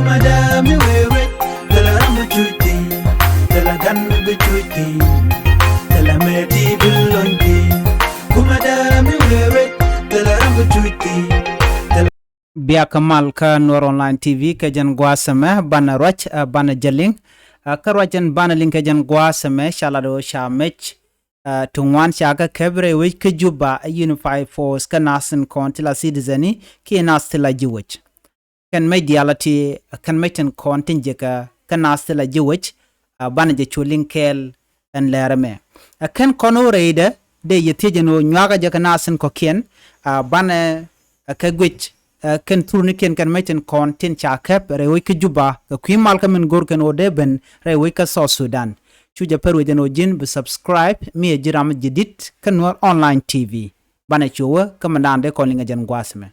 kumada mi wewe tala ramu chuti tala gan bi chuti tala meti bilonti kumada mi wewe tala ramu chuti. Biya kamal ka nuer online tv ka jan gwa sama bana roch bana jaling ka rochen bana link ka jan gwa sama shalado shamech tungwan shaka kebre wich ka Juba a unified force ka nasin kontila citizeni ki nastila jiwich kan mediality kan meten kontin ka nastila jiwich bana je chuling kel en Läär me kan kono reide de yetejeno nyaga je ka nasin ko ken bana ka gwich kan turni ken kan meten kontin cha kep rewe ka Juba ka kwimal ka men gor kan odeben rewe ka South Sudan chuja perwe jeno jin be subscribe mi jiram jidit kan nuer online tv bana chuwa kamandande ko linga jan gwasme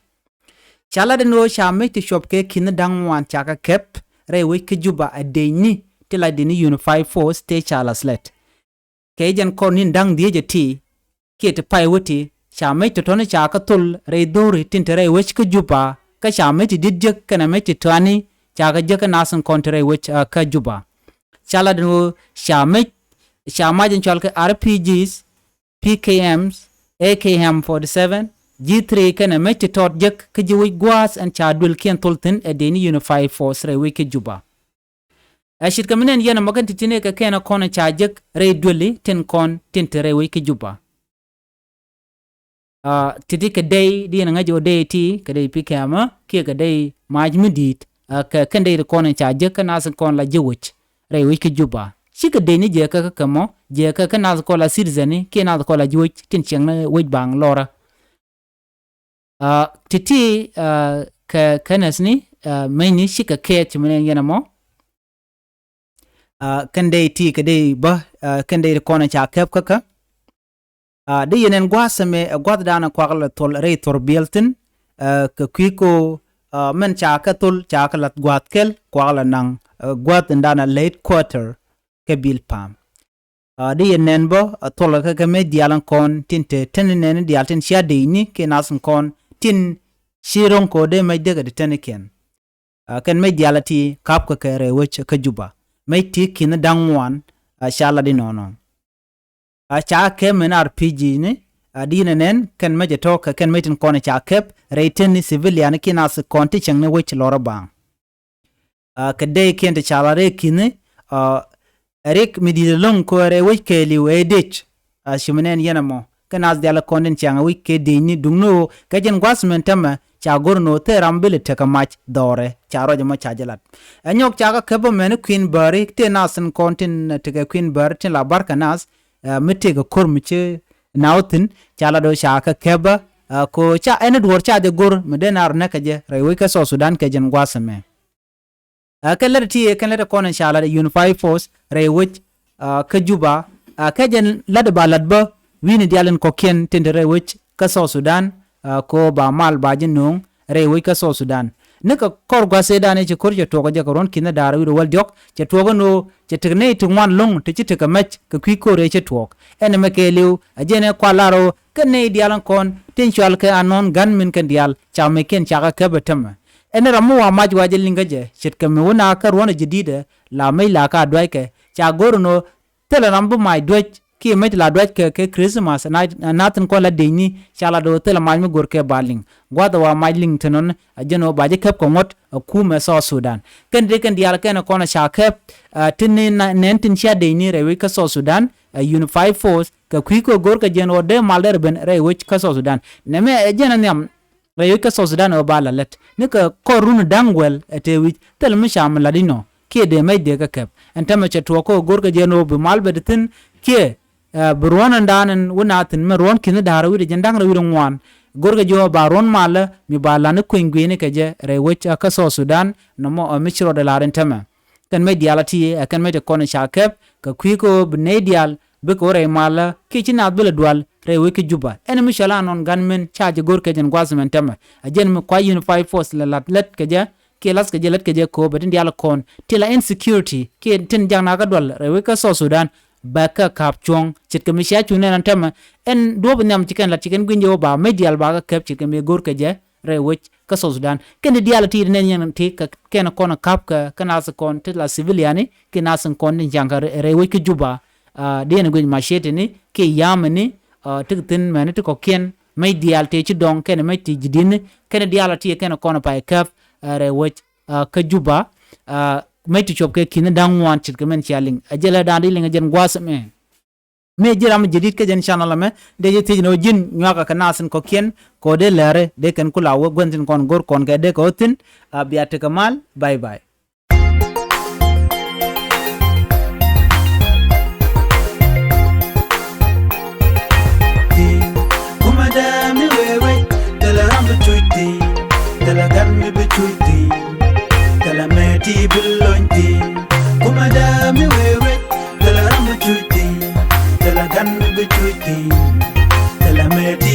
chala de no shame ti shop ke kin dangwan cha ka kep rewe ka Juba adeni tila dini unified force te chala slet ke jan konin dang die je ti ke te pai wuti shame to tone cha ka tul re dori tintere wech ka Juba ka shame ti didje kana me ti twani cha ka je ka nasan kontre wech ka Juba chala no shama jen chal ka RPGs PKMs AKM 47 G3 kana me ti tot je ka ji wech gwas an cha dul ken tultin edeni unified force re wech ka Juba ashit kaminen yana magan titine ka kena kona cha je re duli tin kon tintere wech ka Juba titi ka day di na ngajo day ti ka day pikama ki ka day majmidit ka kan day ko na cha je ka nas kon la jiwich re wi ka Juba shi ka day ni je ka kamo je ka nas ko la citizen ki nas ko la jiwich tin cheng na wi bang lora titi ka kanas ni mai ni shi ka ke chimene yana mo kan day ti ka day ba kan day ko na cha kep ka de yenen gwasame gwadana kwagla tol re torbieltin ka kwiko men chaka tol chaka lat gwadkel kwagla nang gwad ndana late quarter ke bilpam de yenen bo tol ka me dialan kon tinte tenenen dialtin shade ni ke nasan kon tin shiron ko de me de teneken kan me dialati kap ka kere wech ka Juba me ti kin dangwan shala di nono cha ke men RPG ni adina nen kan meje toka kan metin kone cha kep reiten ni civilian kinas konti chang ne wech lora bang ka de kente chala re kine erik midilong ko re wech ke li wedich shimenen yanamo kanas diala konden chang wi ke de ni dungno ka jen gwasmen tama cha gorno te rambele te kamach dore cha roje ma cha jalat anyok cha ka kebo men queen bari te nasen kontin te queen bar te la barka nas mete ga kormiche nautin chala do shaka keba ko cha ene dwor cha de gor medenar nakaje rewe ka South Sudan ke jen gwasame kalerti kanere konen chala de unified force rewe ka Juba ka jen lad baladba wini dialen ko ken tende rewe ka South Sudan ko ba mal ba jinung rewe ka South Sudan nika kor gwase dane che kor je toga je koron kina dara wi wal diok che toga no che tegne tungwan long te che ka mach ka kwi kore che tok ene mekeliu ajene kwalaro kene dialan kon tensual ka anon ganmin kan dial cha meken cha ka kabetam ene ramu wa maj waje lingaje chet ka me wona ka rona jidide la mai la ka dwai ke cha gorno tele rambu mai dwech ki met la dwech ke Christmas natin ko la deni chala do tele mai me gorke baling gwada wa majling tenon ajeno baje kep ko ngot ku me South Sudan ken de ken dial ken ko na sha kep tinni nentin sha deni rewe ka South Sudan unified force ka kwiko gorka jeno de malder ben rewe ka South Sudan neme ajena nyam rewe ka South Sudan o bala let nika ko runu dangwel etewi tele mi sham ladino ke de mai de ka kep entama che to ko gorka jeno be malbe tin ke burwan ndanen wunatin me ron kin dara wi de jandang wi ngwan gorga jo baron mala mi balane ko ngwene keje rewe ka South Sudan no mo michro de laren tema kan me dialati kan me de kon shakep ka kwiko bnedial be ko re mala ki china bele dwal rewe ki Juba en mishala non ganmen charge gorka jen gwasmen tema ajen me kwa unified force la let keje ke las keje let keje ko bedin dial kon tila insecurity ke tin jang na ga dwal rewe ka South Sudan baka kapchong chit kemi sha chune nan tema en do bnyam chicken la chicken gwinjo ba medial ba ka kep chicken me gor keje re wich ka so Sudan ken diala ti ne nyen ti ka ken kona kap ka kana sa kon ti la civiliani ke na san kon ni janga re wich ke Juba de ne gwen machete ni ke yamni ti tin men ti ko ken mai dial te ci don ken mai ti jidin ken diala ti ken kona pa kap re wich ka Juba mai ti chop ke kin dang wan chit ke men chaling ajela dandi linga jen gwas me jiram jidit ke jen channel me de je tijno jin nyaka kanasen ko kien ko de lere de ken kula wo gwentin kon gor kon ke de ko tin biate kamal bye bye kumada mi wewe dala rambu chuiti dala gan mi be chuiti dala meti bilonti kumada mi wewe dala rambu chuiti dala gan mi be chuiti dala meti